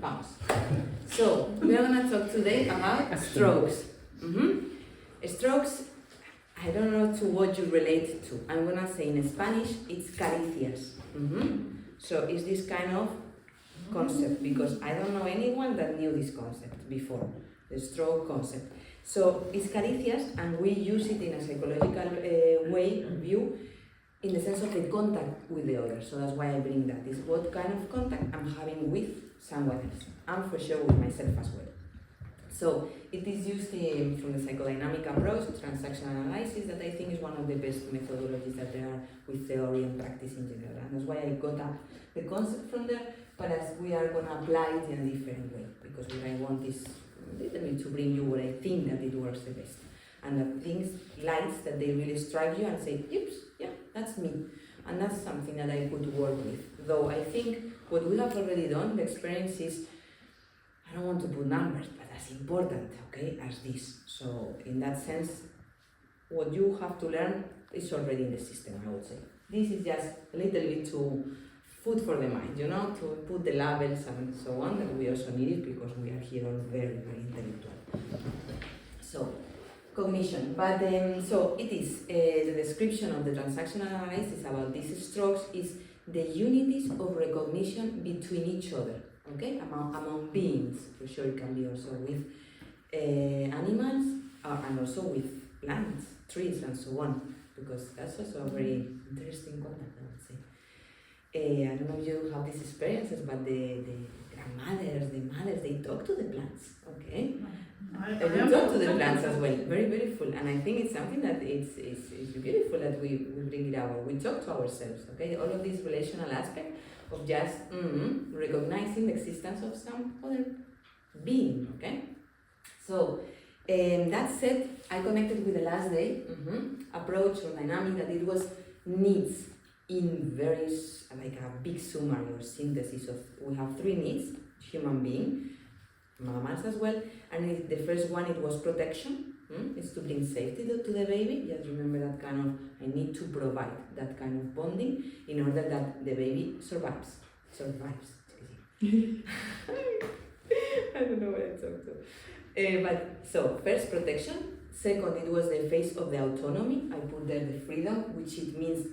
Vamos. So, we are going to talk today about strokes. Strokes, I don't know to what you relate to. I'm going to say in Spanish, it's caricias. So, it's this kind of concept, because I don't know anyone that knew this concept before, the stroke concept. So, it's caricias, and we use it in a psychological view, in the sense of the contact with the other. So that's why I bring that. Is what kind of contact I'm having with someone else, and for sure with myself as well. So it is used from the psychodynamic approach, transactional analysis, that I think is one of the best methodologies that there are with theory and practice in general. And that's why I got up the concept from there, but as we are going to apply it in a different way, because what I want is a little bit to bring you what I think that it works the best. And that things, lights that they really strike you and say, oops, yeah, that's me. And that's something that I could work with. Though I think what we have already done, the experience is, I don't want to put numbers, but as important, okay, as this. So in that sense, what you have to learn is already in the system, I would say. This is just a little bit to food for the mind, you know, to put the labels and so on, that we also need it because we are here all very, very intellectual. So, cognition, but so it is the description of the transactional analysis about these strokes is the unities of recognition between each other, okay, among beings. For sure, it can be also with animals and also with plants, trees, and so on, because that's also a very interesting contact, I would say. I don't know if you have these experiences, but the grandmothers, the mothers, they talk to the plants, okay? I talk to the plants as well, very beautiful, and I think it's something that it's beautiful that we bring it out. We talk to ourselves, okay? All of this relational aspect of just recognizing the existence of some other being, okay? So that said, I connected with the last day approach or dynamic that it was needs in very like a big summary or synthesis of we have 3 needs, human being, mammals as well, and the first one it was protection. It's to bring safety to the baby. Just remember that kind of, I need to provide that kind of bonding in order that the baby survives. I don't know what I talk to. But so first protection. Second, it was the phase of the autonomy. I put there the freedom, which it means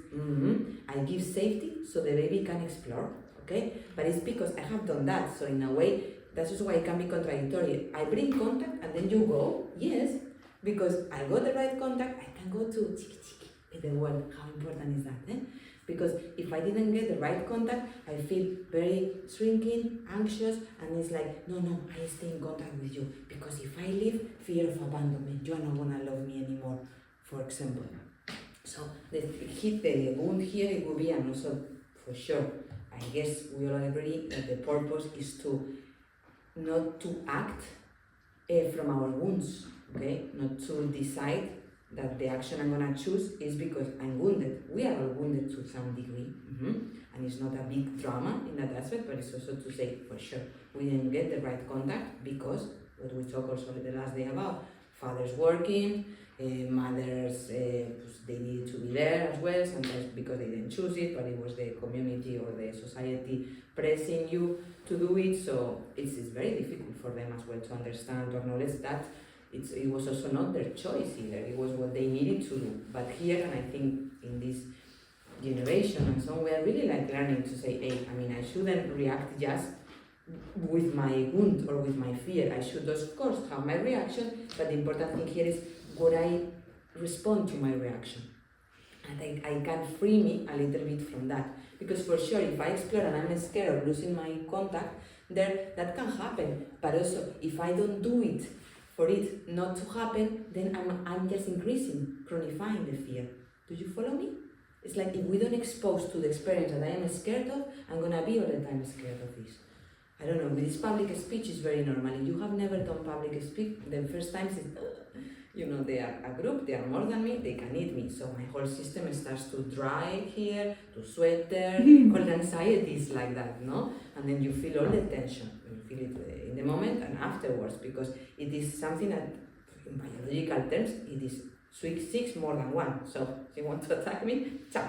I give safety so the baby can explore. Okay, but it's because I have done that. So in a way, that's just why it can be contradictory. I bring contact and then you go, yes, because I got the right contact, I can go to chiki with the world. How important is that? Because if I didn't get the right contact, I feel very shrinking, anxious, and it's like, no, I stay in contact with you. Because if I leave, fear of abandonment, you are not gonna love me anymore, for example. So the wound here, it will be, and also for sure, I guess we all agree that the purpose is to not to act from our wounds, okay? Not to decide that the action I'm gonna choose is because I'm wounded. We are all wounded to some degree, and it's not a big drama in that aspect, but it's also to say, for sure, we didn't get the right contact because, what we talked also the last day about, fathers working, mothers, they needed to be there as well, sometimes because they didn't choose it, but it was the community or the society pressing you to do it, so it's very difficult for them as well to understand, to acknowledge that it was also not their choice either, it was what they needed to do. But here, and I think in this generation and so on, we are really like learning to say, hey, I mean, I shouldn't react just with my wound or with my fear. I should, of course, have my reaction, but the important thing here is would I respond to my reaction? And I can free me a little bit from that. Because for sure, if I explore and I'm scared of losing my contact, there that can happen. But also, if I don't do it, for it not to happen, then I'm just increasing, chronifying the fear. Do you follow me? It's like if we don't expose to the experience that I am scared of, I'm gonna be all the time scared of this. I don't know, with this public speech is very normal. If you have never done public speech, the first time it's, they are a group, they are more than me, they can eat me. So my whole system starts to dry here, to sweat there, all the anxiety is like that, no? And then you feel all the tension. You feel it in the moment and afterwards, because it is something that, in biological terms, it is week 6 more than 1. So if you want to attack me, ciao.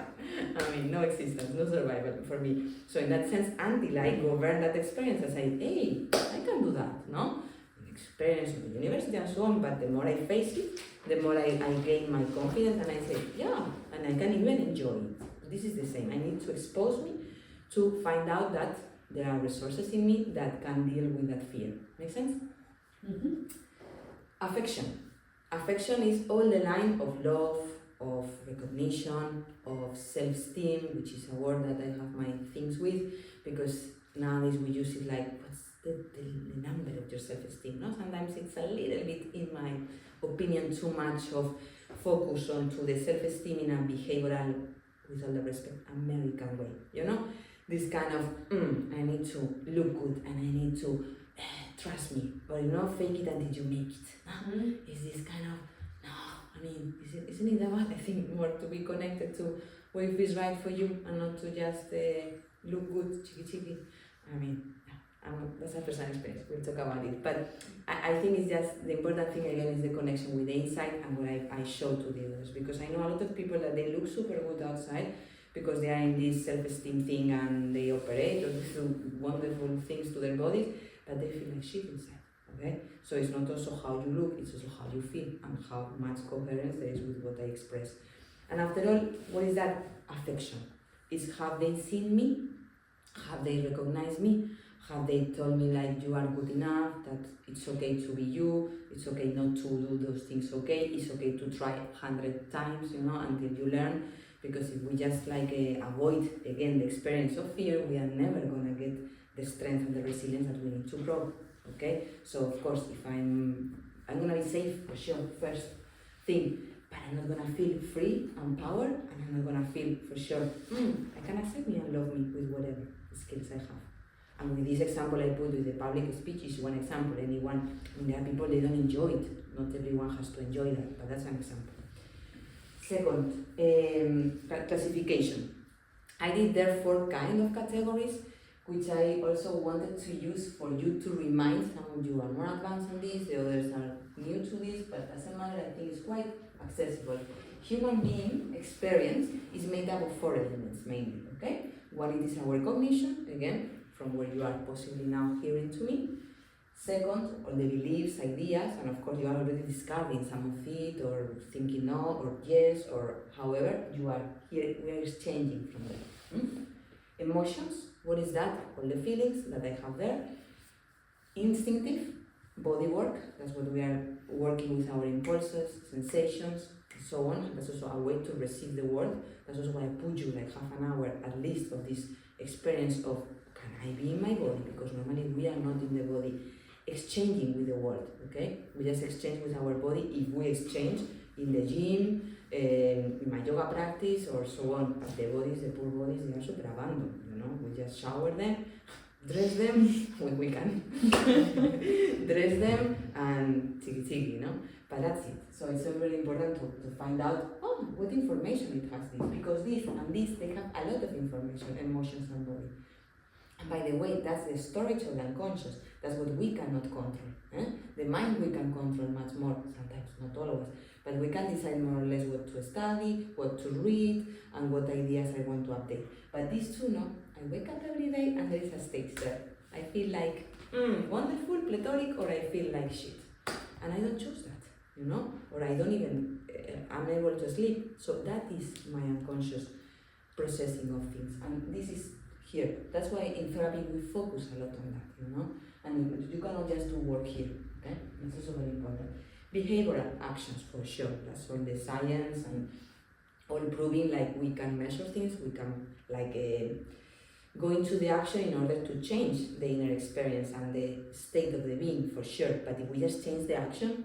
I mean, no existence, no survival for me. So in that sense, until I govern that experience, I say, hey, I can do that, no? Experience in the university and so on, but the more I face it, the more I gain my confidence, and I say, yeah, and I can even enjoy it. This is the same. I need to expose me to find out that there are resources in me that can deal with that fear. Make sense? Mm-hmm. Affection. Affection is all the line of love, of recognition, of self-esteem, which is a word that I have my things with, because nowadays we use it like, what's the number of your self-esteem? No? Sometimes it's a little bit, in my opinion, too much of focus on to the self-esteem in a behavioral, with all the respect, American way. You know? This kind of, I need to look good and I need to trust me, or fake it until you make it. Mm-hmm. Is this kind of, no, I mean, isn't it about, I think, more to be connected to what feels right for you and not to just look good, cheeky. I mean, that's a personal experience, we'll talk about it. But I think it's just, the important thing again is the connection with the inside and what I show to the others. Because I know a lot of people that they look super good outside because they are in this self-esteem thing and they operate or do wonderful things to their bodies, but they feel like shit inside, okay? So it's not also how you look, it's also how you feel and how much coherence there is with what I express. And after all, what is that affection? Is have they seen me? Have they recognized me? Have they told me like you are good enough, that it's okay to be you, it's okay not to do those things okay, it's okay to try 100 times, until you learn. Because if we just avoid again the experience of fear, we are never gonna get the strength and the resilience that we need to grow. Okay, so of course, if I'm gonna be safe for sure, first thing, but I'm not gonna feel free and power, and I'm not gonna feel for sure, I can accept me and love me with whatever skills I have. And with this example I put with the public speech is one example. Anyone, there are people they don't enjoy it. Not everyone has to enjoy that, but that's an example. Second, classification. I did there 4 kind of categories, which I also wanted to use for you to remind. Some of you are more advanced on this, the others are new to this, but doesn't matter, I think it's quite accessible. Human being experience is made up of 4 elements mainly, okay? One, it is our cognition, again, from where you are possibly now hearing to me. Second, all the beliefs, ideas, and of course you are already discarding some of it, or thinking no, or yes, or however you are here, we are exchanging from them. Emotions, what is that? All the feelings that I have there. Instinctive, body work, that's what we are working with our impulses, sensations, and so on. That's also a way to receive the world. That's also why I put you like half an hour at least of this experience of, can I be in my body? Because normally we are not in the body exchanging with the world, okay? We just exchange with our body if we exchange in the gym, in my yoga practice, or so on. But the bodies, the poor bodies, they are super abandoned, We just shower them, dress them when we can, dress them and tiki, But that's it. So it's very important to find out, what information it has this, because this and this, they have a lot of information, emotions and body. And by the way, that's the storage of the unconscious. That's what we cannot control. The mind we can control much more, sometimes, not always. But we can decide more or less what to study, what to read, and what ideas I want to update. But these two, I wake up every day and there is a state there. I feel like, wonderful, platonic, or I feel like shit. And I don't choose that, Or I don't even, I'm able to sleep. So that is my unconscious processing of things. And this is here. That's why in therapy we focus a lot on that, And you cannot just do work here, okay? That's also very important. Behavioral actions, for sure. That's all the science and all proving like we can measure things, we can go into the action in order to change the inner experience and the state of the being, for sure. But if we just change the action,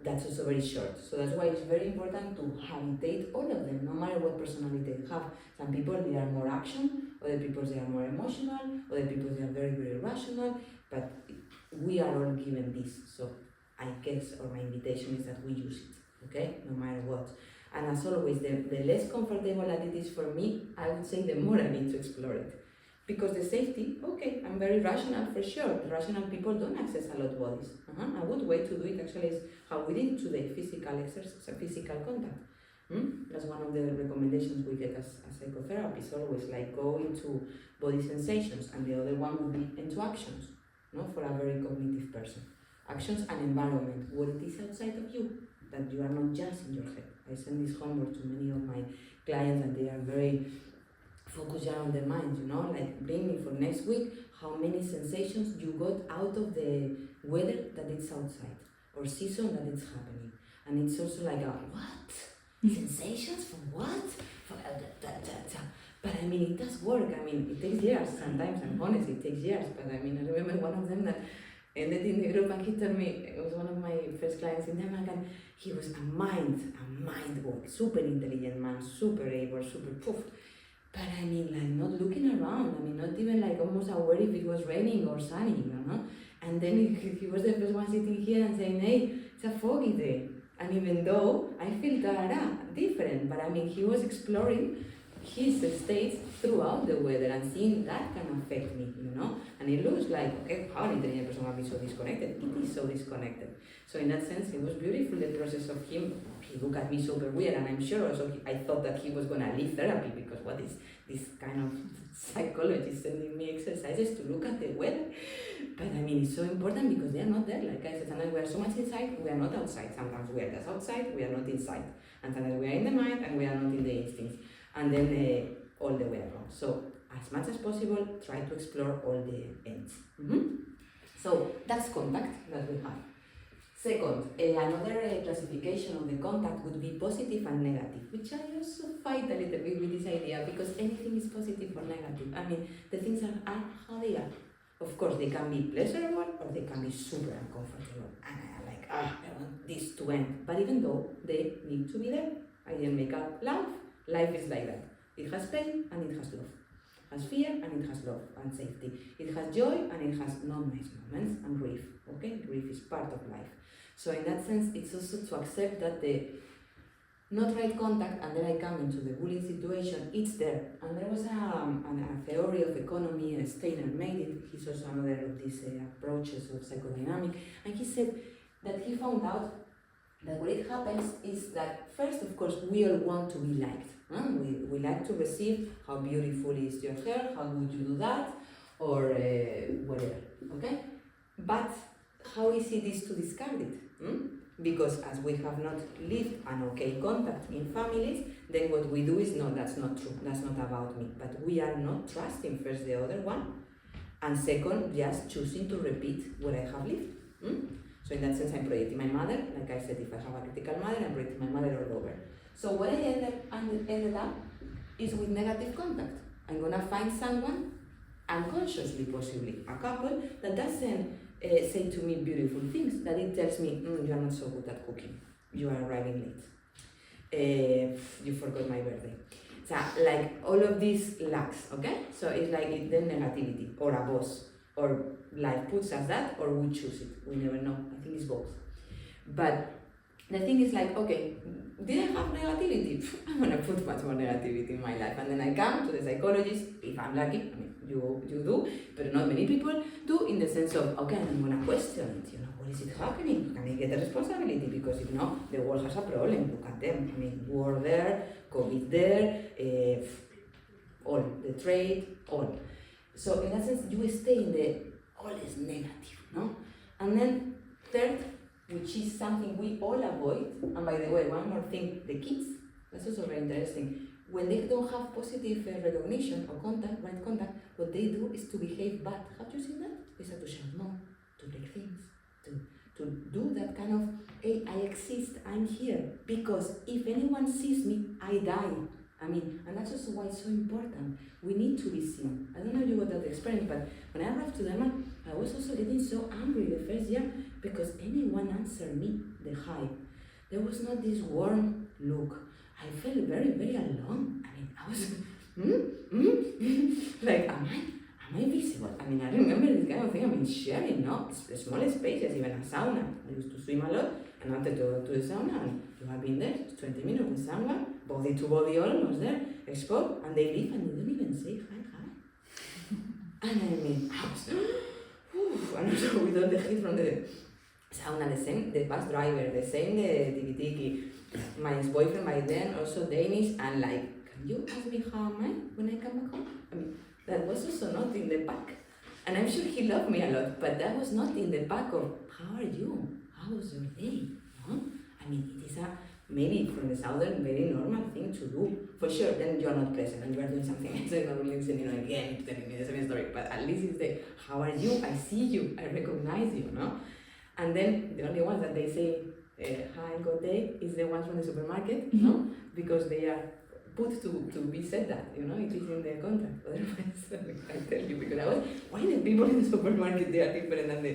that's also very short. So that's why it's very important to habitate all of them, no matter what personality they have. Some people, they are more action, other people, they are more emotional, other people, they are very, very rational, but we are all given this. So I guess, or my invitation is that we use it, okay? No matter what. And as always, the less comfortable that it is for me, I would say the more I need to explore it. Because the safety, okay, I'm very rational for sure. Rational people don't access a lot bodies. A good way to do it actually is how we did today, physical exercise, physical contact. That's one of the recommendations we get as psychotherapists, always like go into body sensations, and the other one would be into actions, for a very cognitive person. Actions and environment, what it is outside of you, that you are not just in your head. I send this homework to many of my clients and they are very focused on their minds, like bring me for next week how many sensations you got out of the weather that it's outside or season that it's happening. And it's also like, what? Sensations for what? For But I mean, it does work. I mean, it takes years sometimes, I'm honest, it takes years. But I mean, I remember one of them that ended in the group and he told me, it was one of my first clients in Denmark, and he was a mind work, super intelligent man, super able, super poof. But I mean, like not looking around, I mean, not even like almost aware if it was raining or sunny, And then he was the first one sitting here and saying, hey, it's a foggy day. And even though I feel different, but I mean, he was exploring his states throughout the weather and seeing that can affect me, And it looks like, okay, how an intelligent person can be so disconnected? It is so disconnected. So in that sense, it was beautiful, the process of him. He looked at me super weird, and I'm sure also I thought that he was going to leave therapy, because what is this kind of psychologist sending me exercises to look at the weather? But I mean, it's so important because they are not there. Like I said, sometimes we are so much inside, we are not outside. Sometimes we are just outside, we are not inside. And sometimes we are in the mind and we are not in the instincts. And then all the way around. So as much as possible, try to explore all the ends. So that's contact that we have. Second, another classification of the contact would be positive and negative, which I also fight a little bit with this idea, because anything is positive or negative. I mean, the things are how they are. Of course, they can be pleasurable or they can be super uncomfortable. And I'm like, I want this to end. But even though they need to be there, I didn't make up life. Life is like that. It has pain and it has love. It has fear and it has love and safety. It has joy and it has not nice moments and grief. Okay, grief is part of life. So in that sense, it's also to accept that the not right contact, and then I come into the bullying situation, it's there. And there was a theory of economy, Steiner made it. He's also another of these approaches of psychodynamic. And he said that he found out that what it happens is that first, of course, we all want to be liked. We like to receive how beautiful is your hair, how would you do that, or whatever, okay? But how easy it is to discard it? Because as we have not lived an okay contact in families, then what we do is, no, that's not true, that's not about me. But we are not trusting first the other one, and second, just choosing to repeat what I have lived. So in that sense, I'm projecting my mother. Like I said, if I have a critical mother, I'm projecting my mother all over. So what I ended up is with negative contact. I'm gonna find someone, unconsciously possibly, a couple, that doesn't say to me beautiful things, that it tells me, you are not so good at cooking, you are arriving late, you forgot my birthday. So like all of these lacks, okay? So it's like the negativity, or a boss, or life puts us that, or we choose it, we never know. I think it's both. But the thing is like, okay, did I have negativity? I'm gonna put much more negativity in my life. And then I come to the psychologist, if I'm lucky, I mean, you do, but not many people do, in the sense of, okay, I'm gonna question it, what is it happening? Can I get the responsibility? Because if not, the world has a problem, look at them. I mean, war there, COVID there, all, the trade, all. So in that sense, you stay in the all is negative, no? And then third, which is something we all avoid, and by the way, one more thing, the kids, that's also very interesting. When they don't have positive recognition or contact, right contact, what they do is to behave bad. Have you seen that? They start to shout no, to break things, to do that kind of, hey, I exist, I'm here, because if anyone sees me, I die. I mean, and that's also why it's so important. We need to be seen. I don't know if you got that experience, but when I arrived to Denmark, I was also getting so angry the first year because anyone answered me the hi. There was not this warm look. I felt very, very alone. I mean, I was, like, am I visible? I mean, I remember this kind of thing. I mean, sharing, no? It's small spaces, even a sauna. I used to swim a lot, and I wanted to go to the sauna, and you have been there, 20 minutes with someone, body to body almost there, exposed, and they leave and they don't even say hi. And I mean, I was, and also with all the heat from the sound and the same, the bus driver, the same, the tiki-tiki. My ex-boyfriend by then, also Danish, and like, can you ask me how am I when I come back home? I mean, that was also not in the back. And I'm sure he loved me a lot, but that was not in the back of, how are you? How was your day? Huh? I mean, it is a, maybe from the southern, very normal thing to do. For sure, then you're not present and you are doing something else, you're not listening again, telling me the same story. But at least it's the, how are you? I see you, I recognize you, no? And then the only ones that they say, hi, good day, is the ones from the supermarket, no? Because they are put to be said that, you know, it is in the contract. Otherwise, I tell you, because I was, why the people in the supermarket, they are different than the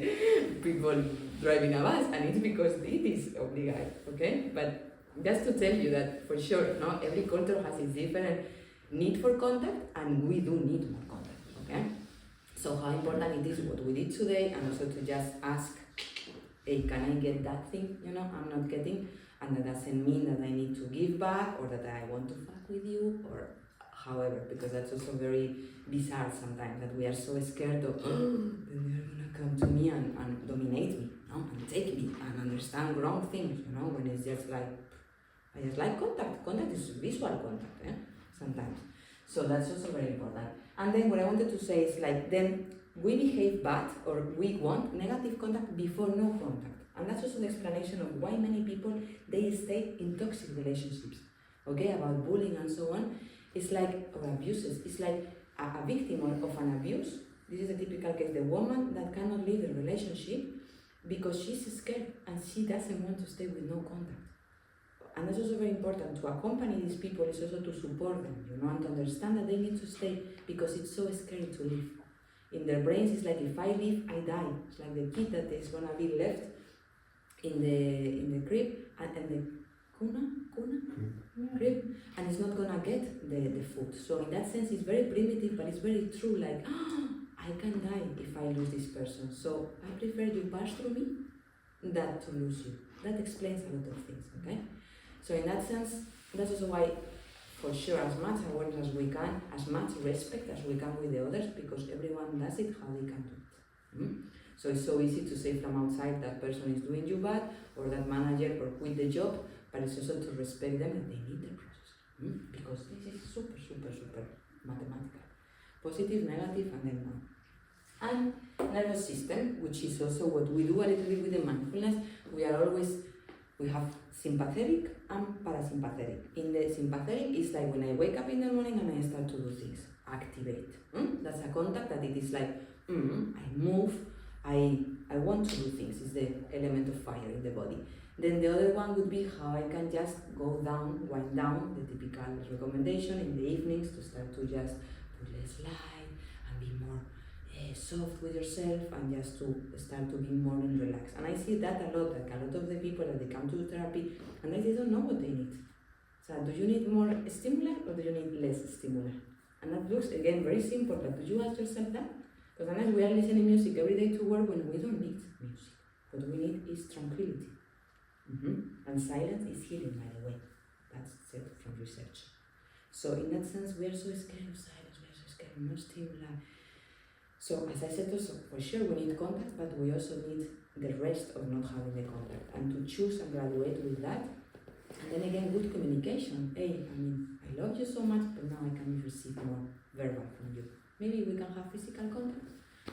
people driving a bus? And it's because it is obligatory, okay? But just to tell you that for sure, no, every culture has its different need for contact, and we do need more contact, okay? So how important it is what we did today, and also to just ask, hey, can I get that thing, you know, I'm not getting, and that doesn't mean that I need to give back, or that I want to fuck with you, or however, because that's also very bizarre sometimes, that we are so scared of, then they're gonna come to me and dominate me, no? And take me, and understand wrong things, you know, when it's just like, I just like contact. Contact is visual contact, sometimes. So that's also very important. And then what I wanted to say is like, then we behave bad or we want negative contact before no contact. And that's also the explanation of why many people, they stay in toxic relationships, okay, about bullying and so on. It's like, or abuses, it's like a victim of an abuse. This is a typical case, the woman that cannot leave the relationship because she's scared and she doesn't want to stay with no contact. And that's also very important, to accompany these people is also to support them, you know, and to understand that they need to stay because it's so scary to leave. In their brains, it's like, if I leave, I die. It's like the kid that is gonna be left in the crib and the crib, and it's not gonna get the food. So in that sense, it's very primitive, but it's very true. Like, I can die if I lose this person. So I prefer you pass through me than to lose you. That explains a lot of things. Okay. So in that sense, that's also why, for sure, as much awareness as we can, as much respect as we can with the others, because everyone does it how they can do it. So it's so easy to say from outside that person is doing you bad, or that manager, or quit the job, but it's also to respect them and they need their process. Because this is super, super, super mathematical. Positive, negative, and then one. And nervous system, which is also what we do a little bit with the mindfulness, we have sympathetic and parasympathetic. In the sympathetic, it's like when I wake up in the morning and I start to do things, activate. That's a contact that it is like, I move, I want to do things. It's the element of fire in the body. Then the other one would be how I can just go down, wind down, the typical recommendation in the evenings to start to just put less light and be more soft with yourself, and just to start to be more relaxed. And I see that a lot, like a lot of the people that they come to therapy and they don't know what they need. So do you need more stimuli or do you need less stimuli? And that looks, again, very simple, but do you ask yourself that? Because sometimes we are listening music every day to work when we don't need music. What we need is tranquility. And silence is healing, by the way. That's said from research. So in that sense, we are so scared of silence, we are so scared of no stimuli. So as I said also, for sure we need contact, but we also need the rest of not having the contact, and to choose and graduate with that. And then again, good communication. Hey, I mean, I love you so much, but now I can receive more verbal from you. Maybe we can have physical contact.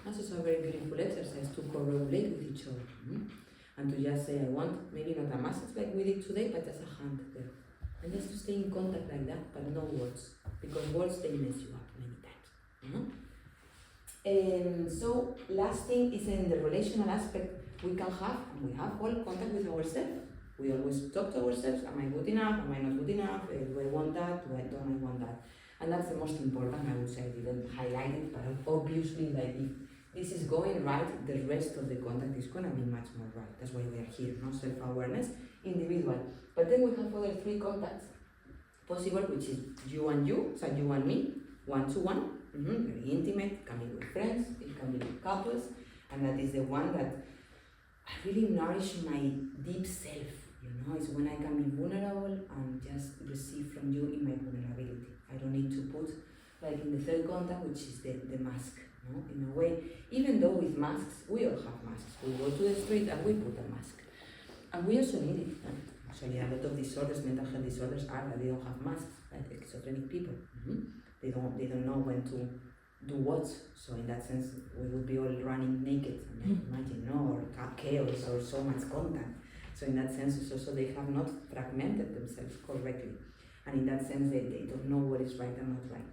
That's also a very beautiful exercise to correlate with each other. And to just say, I want, maybe not a massage like we did today, but just a hand there. And just to stay in contact like that, but no words. Because words, they mess you up many times. So last thing is in the relational aspect, we can have, and we have all contact with ourselves. We always talk to ourselves, am I good enough, am I not good enough, do I want that, don't I want that? And that's the most important, I would say. I didn't highlight it, but obviously, like, if this is going right, the rest of the contact is going to be much more right. That's why we are here, no? Self-awareness, individual. But then we have other three contacts possible, which is you and you, so you and me, one-to-one. Very intimate, it can be with friends, it can be with couples, and that is the one that I really nourish my deep self, you know, it's when I can be vulnerable and just receive from you in my vulnerability. I don't need to put, like in the third contact, which is the mask, You know, in a way, even though with masks, we all have masks. We go to the street and we put a mask. And we also need it. Actually, a lot of disorders, mental health disorders, are that they don't have masks, like schizophrenic people. They don't know when to do what. So in that sense, we would be all running naked. Imagine, no, or chaos, or so much contact. So in that sense, it's also they have not fragmented themselves correctly. And in that sense, they don't know what is right and not right.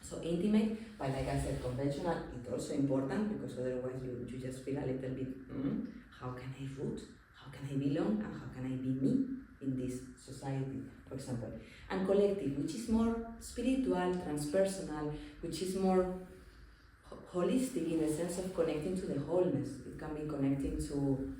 So intimate, but like I said, conventional, it's also important, because otherwise you just feel a little bit, how can I root? How can I belong? And how can I be me in this society, for example? And collective, which is more spiritual, transpersonal, which is more holistic in the sense of connecting to the wholeness. It can be connecting to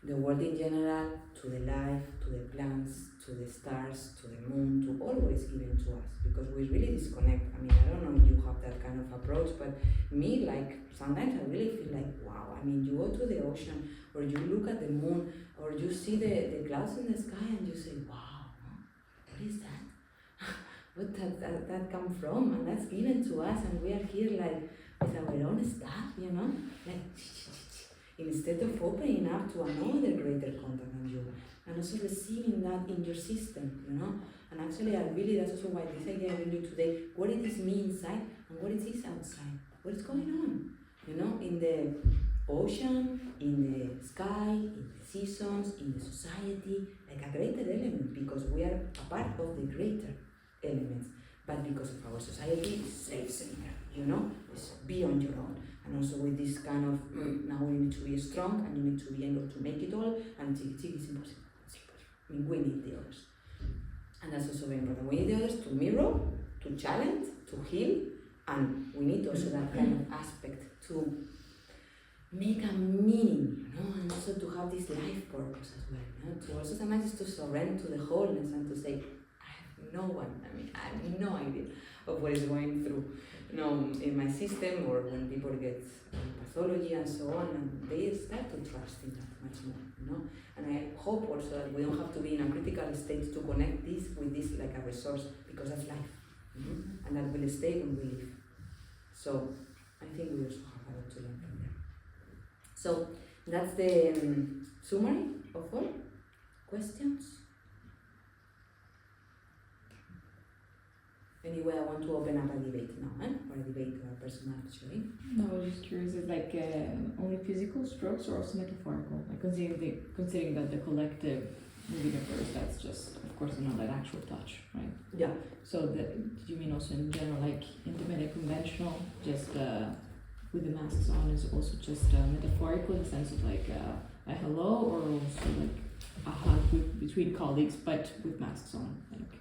the world in general, to the life, to the plants, to the stars, to the moon, to always given to us, because we really disconnect. I mean, I don't know if you have that kind of approach, but me, like, sometimes I really feel like, wow, I mean, you go to the ocean, or you look at the moon, or you see the clouds in the sky, and you say, wow, what is that? What that come from? And that's given to us, and we are here, like, with our own stuff, you know? Like, instead of opening up to another greater contact than you, and also receiving that in your system, you know. And actually, that's also why this idea I bring you today, what it is me inside and what it is outside. What is going on, you know, in the ocean, in the sky, in the seasons, in the society, like a greater element, because we are a part of the greater elements. But because of our society, it's self-centered, you know, it's be on your own. And also with this kind of, now you need to be strong, and you need to be able to make it all, and it's impossible. I mean, we need the others. And that's also very important. We need the others to mirror, to challenge, to heal, and we need also that kind of aspect to make a meaning, you know, and also to have this life purpose as well. You know? To also sometimes to surrender to the wholeness and to say, I have no one, I have no idea of what is going through, you know, in my system, or when people get pathology and so on, and they start to trust in that much more, you know. And I hope also that we don't have to be in a critical state to connect this with this like a resource, because that's life, and that will stay when we live. So I think we also have a lot to learn from there. So that's the summary of all. Questions? Anyway, I want to open up a debate now, or a debate or a personal actually. No, I was just curious, is like only physical strokes or also metaphorical? Like considering that the collective universe, that's just, of course, not that actual touch, right? Yeah. So do you mean also in general, like intimate and conventional, just with the masks on, is also just metaphorical in the sense of like a hello, or also like a hug between colleagues, but with masks on? Like,